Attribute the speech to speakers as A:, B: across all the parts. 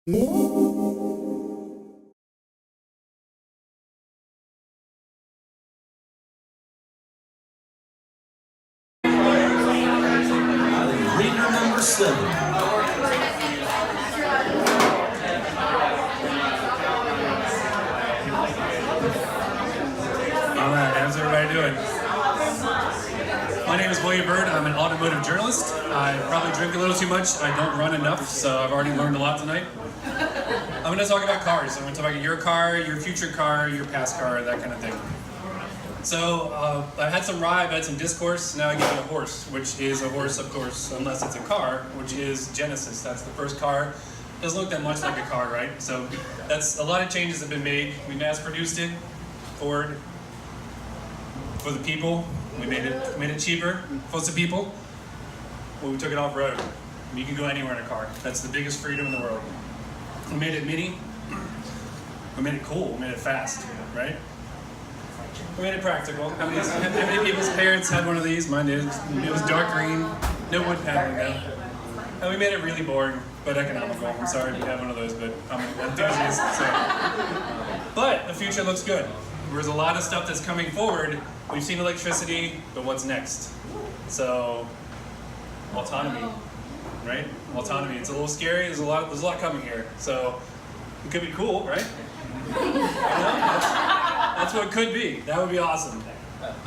A: Reader number 7.
B: All right, how's everybody doing? My name is William Bird. I'm an automotive journalist. I probably drink a little too much. I don't run enough, so I've already learned a lot tonight. I'm going to talk about cars. I'm going to talk about your car, your future car, your past car, that kind of thing. So I've had some Rye, I've had some Discourse, now I give you a horse, which is a horse, of course, unless it's a car, which is Genesis. That's the first car. Doesn't look that much like a car, right? So that's a lot of changes have been made. We mass produced it, Ford, for the people. We made it cheaper for the people. Well, we took it off road. You can go anywhere in a car. That's the biggest freedom in the world. We made it mini. We made it cool. We made it fast, right? We made it practical. How many people's parents had one of these? Mine did. It was dark green, no wood paneling though. And we made it really boring, but economical. I'm sorry if you have one of those, but I'm an enthusiast. So. But the future looks good. There's a lot of stuff that's coming forward. We've seen electricity, but what's next? So, autonomy, right? Autonomy. It's a little scary. There's a lot coming here. So, it could be cool, right? That's what it could be. That would be awesome.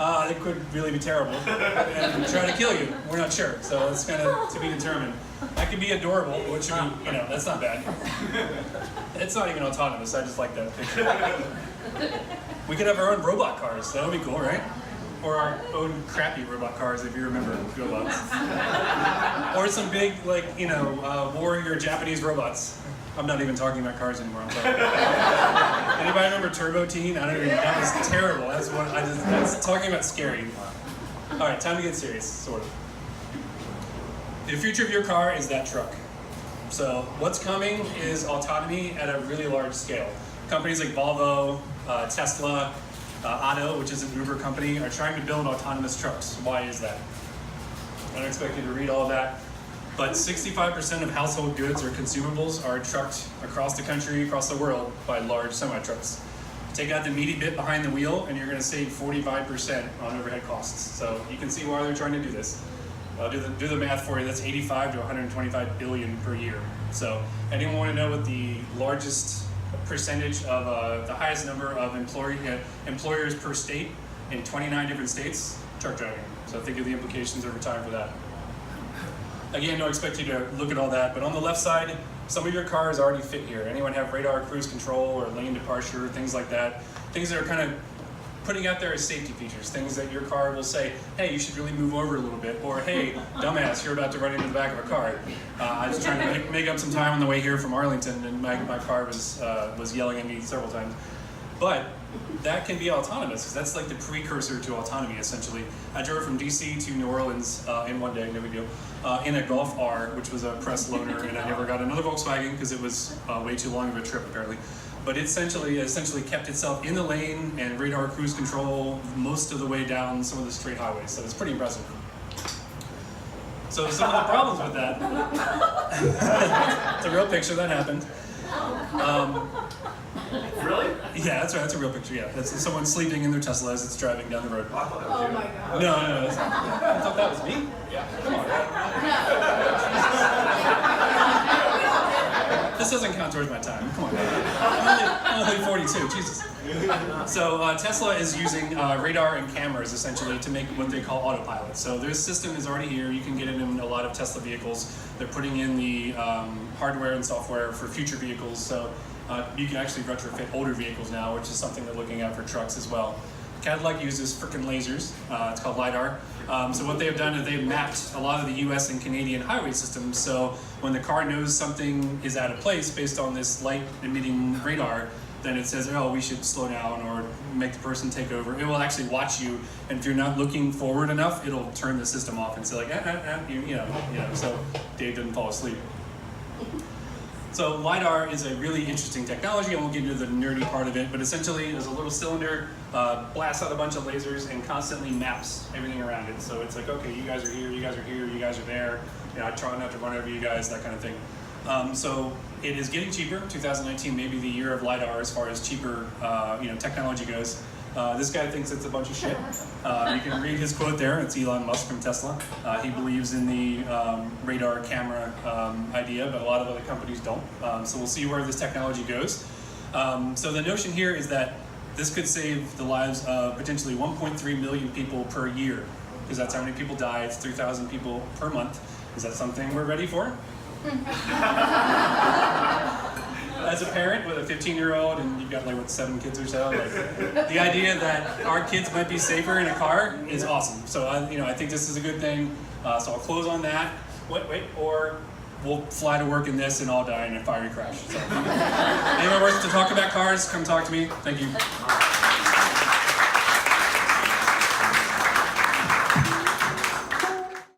B: It could really be terrible and try to kill you. We're not sure, so it's kind of to be determined. That could be adorable, which would be, that's not bad. It's not even autonomous. I just like that picture. We could have our own robot cars. That would be cool, right? Or our own crappy robot cars, if you remember GoBots. Or some big, warrior Japanese robots. I'm not even talking about cars anymore. I'm talking Anybody remember Turbo Teen? I don't even. That was terrible. That's talking about scary. All right, time to get serious, sort of. The future of your car is that truck. So what's coming is autonomy at a really large scale. Companies like Volvo, Tesla, Otto, which is an Uber company, are trying to build autonomous trucks. Why is that? I don't expect you to read all of that. But 65% of household goods or consumables are trucked across the country, across the world, by large semi-trucks. Take out the meaty bit behind the wheel, and you're going to save 45% on overhead costs. So you can see why they're trying to do this. I'll do the math for you. That's 85 to 125 billion per year. So anyone want to know what the largest percentage of the highest number of employers per state in 29 different states? Truck driving. So think of the implications over time for that. Again, don't expect you to look at all that, but on the left side, some of your cars already fit here. Anyone have radar cruise control or lane departure, things like that? Things that are kind of putting out there as safety features, things that your car will say, hey, you should really move over a little bit, or hey, dumbass, you're about to run into the back of a car. I was trying to make up some time on the way here from Arlington, and my car was yelling at me several times. But that can be autonomous, because that's like the precursor to autonomy, essentially. I drove from DC to New Orleans in one day, no big deal, in a Golf R, which was a press loaner, and I never got another Volkswagen because it was way too long of a trip, apparently. But it essentially kept itself in the lane and radar cruise control most of the way down some of the straight highways, so it's pretty impressive. So some of the problems with that, it's a real picture, that happened.
C: Really?
B: Yeah, that's right. That's a real picture. Yeah, that's someone sleeping in their Tesla as it's driving down the road.
C: I thought that was you.
D: my God.
B: No. I thought that was me.
C: Yeah.
B: Come on. This doesn't count towards my time. Come on. I'm only 42. Jesus. So Tesla is using radar and cameras essentially to make what they call autopilot. So their system is already here. You can get it in a lot of Tesla vehicles. They're putting in the hardware and software for future vehicles. So you can actually retrofit older vehicles now, which is something they're looking at for trucks as well. Cadillac uses frickin' lasers. It's called LiDAR. So what they've done is they've mapped a lot of the US and Canadian highway systems. So when the car knows something is out of place based on this light emitting radar, then it says, oh, we should slow down or make the person take over. It will actually watch you, and if you're not looking forward enough, it'll turn the system off and say like, so Dave didn't fall asleep. So LiDAR is a really interesting technology. I won't get into the nerdy part of it, but essentially there's a little cylinder, blasts out a bunch of lasers and constantly maps everything around it. So it's like, okay, you guys are here, you guys are here, you guys are there. I try not to run over you guys, that kind of thing. So it is getting cheaper. 2019 may be the year of LiDAR as far as cheaper technology goes. This guy thinks it's a bunch of shit. You can read his quote there. It's Elon Musk from Tesla. He believes in the radar camera idea, but a lot of other companies don't. So we'll see where this technology goes. So the notion here is that this could save the lives of potentially 1.3 million people per year, because that's how many people die. It's 3,000 people per month. Is that something we're ready for? As a parent with a 15-year-old and you've got like, what, 7 kids or so, like, the idea that our kids might be safer in a car is awesome. So I think this is a good thing. So I'll close on that. Or we'll fly to work in this and all die in a fiery crash. So anyone wants to talk about cars, come talk to me. Thank you.